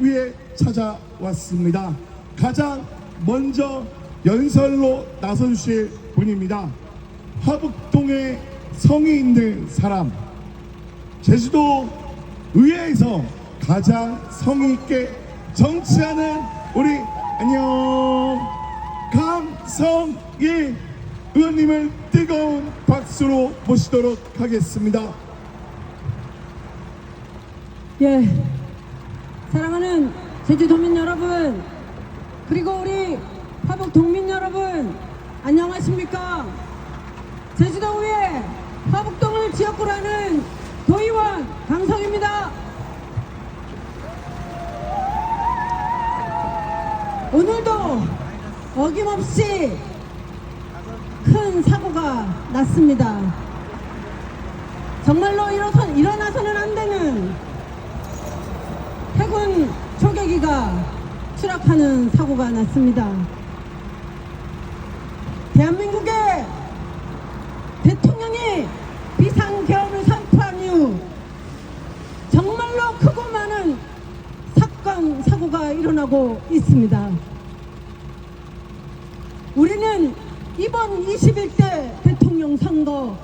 위에 찾아왔습니다. 가장 먼저 연설로 나서주실 분입니다. 화북동에 성이 있는 사람, 제주도 의회에서 가장 성의 있게 정치하는 우리 안녕 강성일 의원님을 뜨거운 박수로 모시도록 하겠습니다. 예, 사랑하는 제주도민 여러분, 그리고 우리 화북동민 여러분, 안녕하십니까? 제주도의회 화북동을 지역구로 하는 도의원 강성입니다. 오늘도 어김없이 큰 사고가 났습니다. 정말로 일어나서는 안 되는 해군 초계기가 추락하는 사고가 났습니다. 대한민국의 대통령이 비상계엄을 선포한 이후 정말로 크고 많은 사건, 사고가 일어나고 있습니다. 우리는 이번 21대 대통령 선거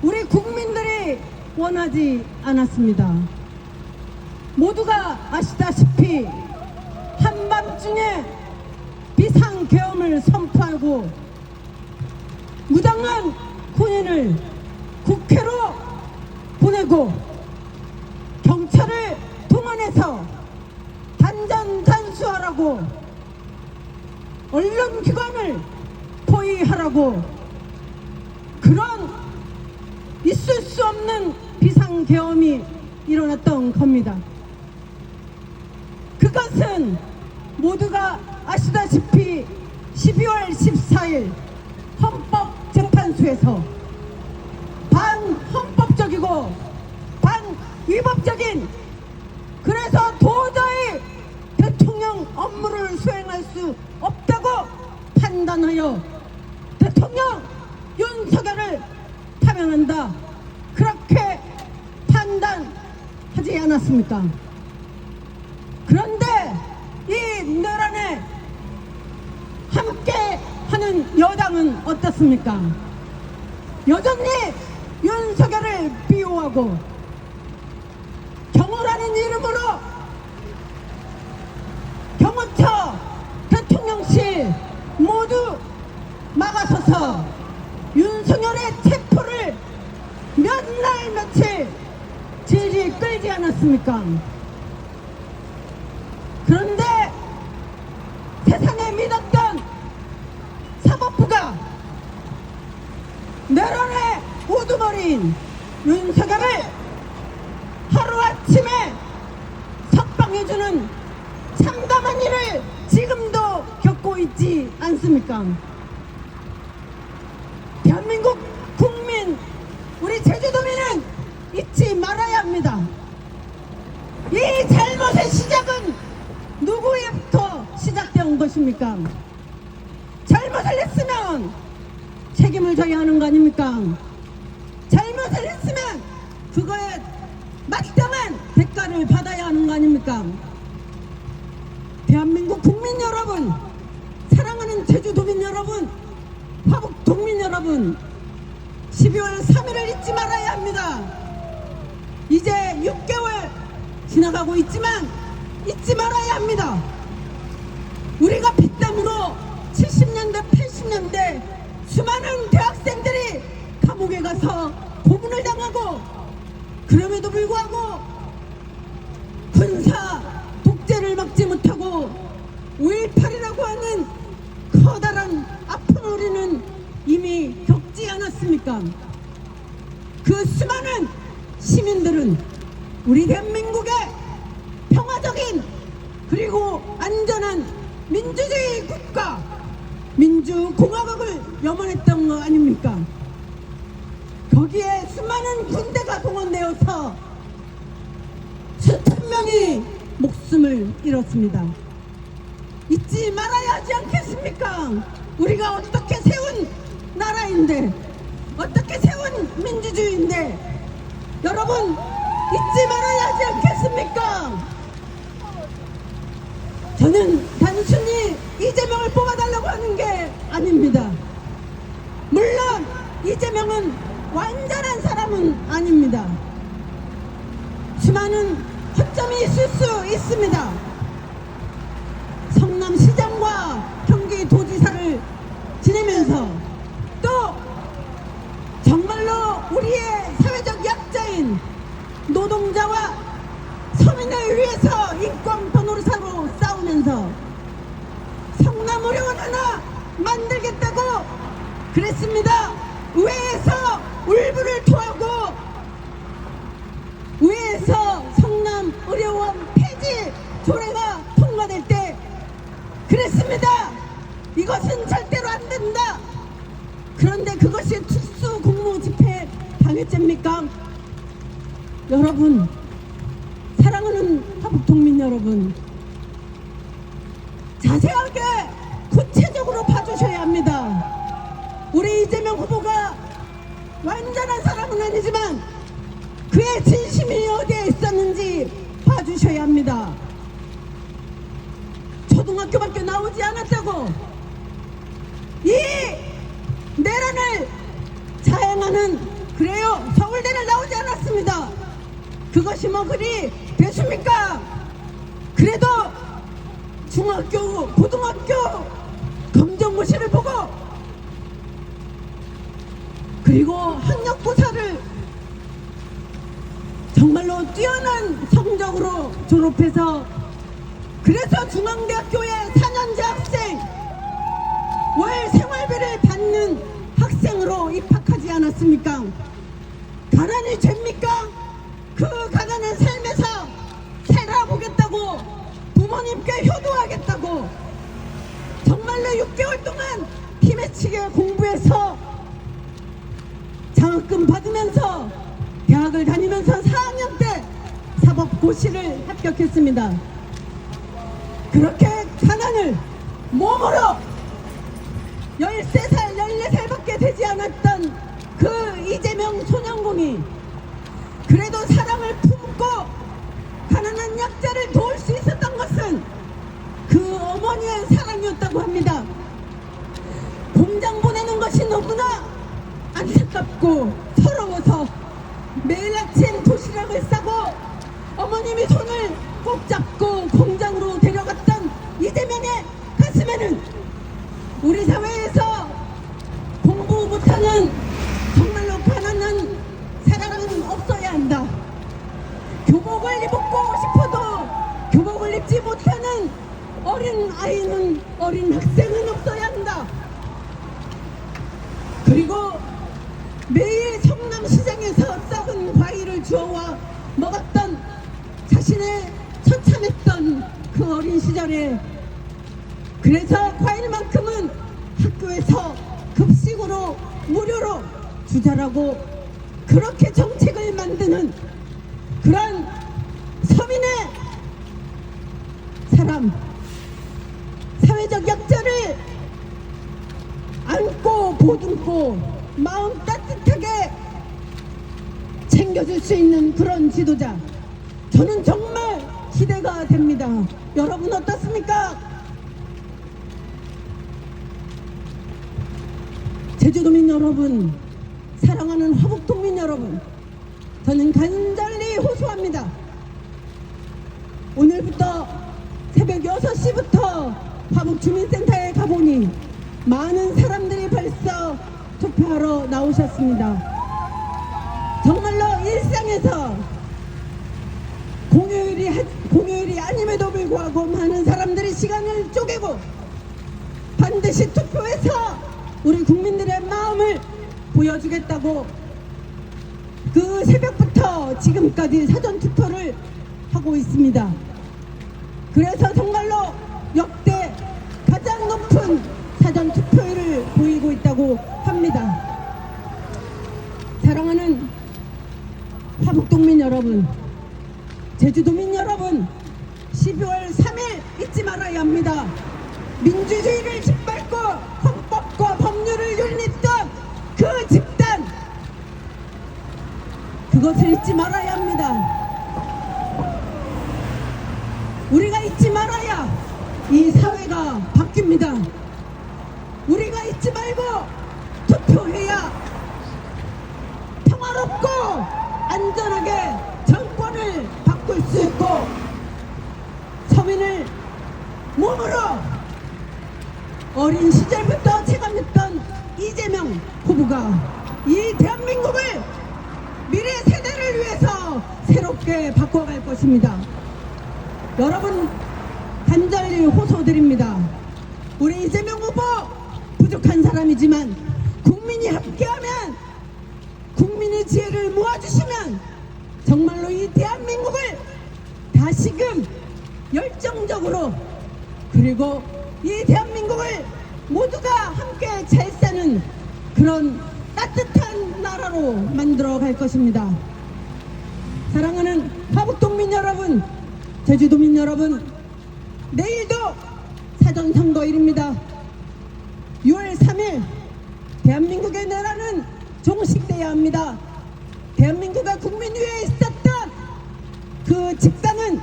우리 국민들이 원하지 않았습니다. 모두가 아시다시피 한밤중에 비상계엄을 선포하고 무장한 군인을 국회로 보내고 경찰을 동원해서 단전단수하라고 언론기관을 포위하라고 그런 있을 수 없는 비상계엄이 일어났던 겁니다. 그것은 모두가 아시다시피 12월 14일 헌법재판소에서 반헌법적이고 반위법적인, 그래서 도저히 대통령 업무를 수행할 수 없다고 판단하여 대통령 윤석열을 파면한다, 그렇게 판단하지 않았습니까? 그런데 이 내란에 함께 하는 여당은 어떻습니까? 여전히 윤석열을 비호하고 경호라는 이름으로 경호처, 대통령실 모두 막아서서 윤석열의 체포를 몇 날 며칠 질질 끌지 않았습니까? 그런데 세상에 믿었던 사법부가 내란의 우두머리인 윤석열을 하루아침에 석방해주는 참담한 일을 지금도 겪고 있지 않습니까? 대한민국 국민, 우리 제주도민은 잊지 말아야 합니다. 이 잘못의 시작은 누구에부터 시작되온 것입니까? 잘못을 했으면 책임을 져야 하는 거 아닙니까? 잘못을 했으면 그거에 마땅한 대가를 받아야 하는 거 아닙니까? 대한민국 국민 여러분, 사랑하는 제주도민 여러분, 화북동민 여러분, 12월 3일을 잊지 말아야 합니다. 이제 6개월 지나가고 있지만 잊지 말아야 합니다. 우리가 피땀으로 70년대 80년대 수많은 대학생들이 감옥에 가서 고문을 당하고, 그럼에도 불구하고 군사 독재를 막지 못하고 5.18이라고 하는 커다란 아픈 우리는 이미 겪지 않았습니까? 그 수많은 시민들은 우리 대한민국의 평화적인 그리고 안전한 민주주의 국가, 민주공화국을 염원했던 거 아닙니까? 거기에 수많은 군대가 동원되어서 수천 명이 목숨을 잃었습니다. 잊지 말아야 하지 않겠습니까? 우리가 어떻게 세운 나라인데, 어떻게 세운 민주주의인데, 여러분 잊지 말아야 하지 않겠습니까? 저는 단순히 이재명을 뽑아달라고 하는 게 아닙니다. 물론 이재명은 완전한 사람은 아닙니다. 수많은 허점이 있을 수 있습니다. 성남시장과 경기도지사를 지내면서 또 정말로 우리의 사회적 약자인 노동자와 서민을 위해서 인권 변호사로 싸우면서 성남의료원 하나 만들겠다고 그랬습니다. 의회에서 울분을 토하고 의회에서 성남의료원 폐지 조례가 통과될 때 그랬습니다. 이것은 절대로 안 된다. 그런데 그것이 특수 공무 집행 방해죄입니까? 여러분, 사랑하는 화북동민 여러분, 자세하게 구체적으로 봐주셔야 합니다. 우리 이재명 후보가 완전한 사람은 아니지만 그의 진심이 어디에 있었는지 봐주셔야 합니다. 초등학교밖에 나오지 않았다고 이 내란을 자행하는, 그래요, 서울대를 나오지 않았습니다. 그것이 뭐 그리 되십니까? 그래도 중학교, 고등학교 검정고시를 보고 그리고 학력고사를 정말로 뛰어난 성적으로 졸업해서 그래서 중앙대학교의 4년제 학생, 월 생활비를 받는 학생으로 입학하지 않았습니까? 가난이 죄입니까? 그 가난한 삶에서 살아보겠다고, 부모님께 효도하겠다고 정말로 6개월 동안 힘에치게 공부해서 장학금 받으면서 대학을 다니면서 4학년 때 사법고시를 합격했습니다. 그렇게 가난을 몸으로 13살, 14살밖에 되지 않았던 그 이재명 소년공이 그래도 사랑을 품고 가난한 약자를 도울 수 있었던 것은 그 어머니의 사랑이었다고 합니다. 공장 보내는 것이 너무나 안타깝고 서러워서 매일 아침 도시락을 싸고 어머님이 손을 꼭 잡고 공장으로 데려갔던 이재명의 가슴에는 우리 사회에서 공부 못하는 정말로 가난한 사람은 없어야 한다. 교복을 입고 싶어도 교복을 입지 못하는 어린 아이는, 어린 학생은 없어야 한다. 그리고 매일 성남시장에서 썩은 과일을 주워와 먹었던 자신의 처참했던 그 어린 시절에, 그래서 과일만큼은 학교에서 급식으로 무료로 주자라고 그렇게 정책을 만드는 그런 서민의 사람, 사회적 약자를 안고 보듬고 마음 따뜻하게 챙겨줄 수 있는 그런 지도자, 저는 정말 기대가 됩니다. 여러분 어떻습니까? 제주도민 여러분, 사랑하는 화북동민 여러분, 저는 간절히 호소합니다. 오늘부터 새벽 6시부터 화북주민센터에 가보니 많은 사람들이 벌써 투표하러 나오셨습니다. 정말로 일상에서 공휴일이 아님에도 불구하고 많은 사람들이 시간을 쪼개고 반드시 투표해서 우리 국민들의 마음을 보여주겠다고 그 새벽부터 지금까지 사전투표를 하고 있습니다. 그래서 정말로 역대 가장 높은 사전투표율을 보이고 있다고 합니다. 사랑하는 화북동민 여러분, 제주도민 여러분, 12월 3일 잊지 말아야 합니다. 민주주의를 짓밟고 헌법과 법률을 윤리했던 그 집단, 그것을 잊지 말아야 합니다. 우리가 잊지 말아야 이 사회가 바뀝니다. 우리가 잊지 말고 투표해야 평화롭고 안전하게 정권을 바꿀 수 있고 서민을 몸으로 어린 시절부터 체감했던 이재명 후보가 이 대한민국을 미래 세대를 위해서 새롭게 바꿔갈 것입니다. 여러분 간절히 호소드립니다. 우리 이재명 후보 부족한 사람이지만 국민이 함께하면 국민의 지혜를 모아주시면 정말로 이 대한민국을 다시금 열정적으로 그리고 이 대한민국을 모두가 함께 잘 사는 그런 따뜻한 나라로 만들어 갈 것입니다. 사랑하는 화북동민 여러분, 제주도민 여러분, 내일도 사전선거일입니다. 6월 3일 대한민국의 나라는 종식돼야 합니다. 대한민국과 국민위에 있었던 그 직상은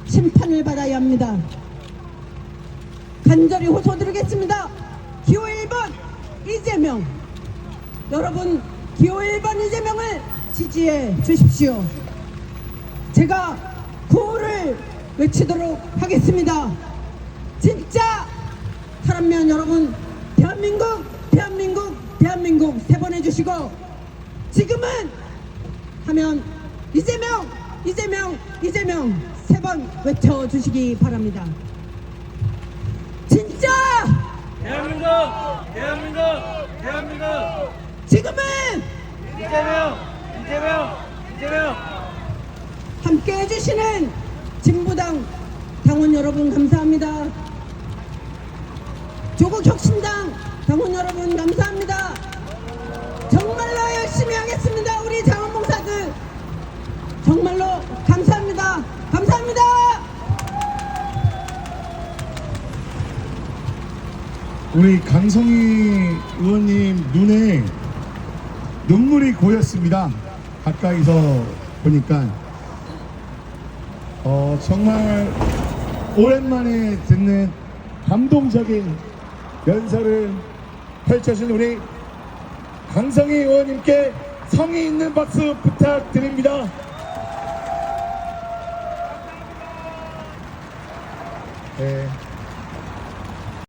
심판을 받아야 합니다. 간절히 호소드리겠습니다. 기호 1번 이재명, 여러분 기호 1번 이재명을 지지해 주십시오. 제가 구호를 외치도록 하겠습니다. 진짜 사람면 여러분, 대한민국 대한민국 대한민국 세 번 해주시고 지금은 하면 이재명 이재명 이재명 세 번 외쳐주시기 바랍니다. 진짜 대한민국! 대한민국! 대한민국! 지금은 이재명! 이재명! 이재명! 함께 해주시는 진보당 당원 여러분 감사합니다. 조국혁신당 당원 여러분 감사합니다. 정말로 열심히 하겠습니다. 우리 자원봉사들 정말로 감사합니다. 감사합니다. 우리 강성희 의원님 눈에 눈물이 고였습니다. 가까이서 보니까 정말 오랜만에 듣는 감동적인 연설을 펼쳐준 우리 강성희 의원님께 성의 있는 박수 부탁드립니다. 네.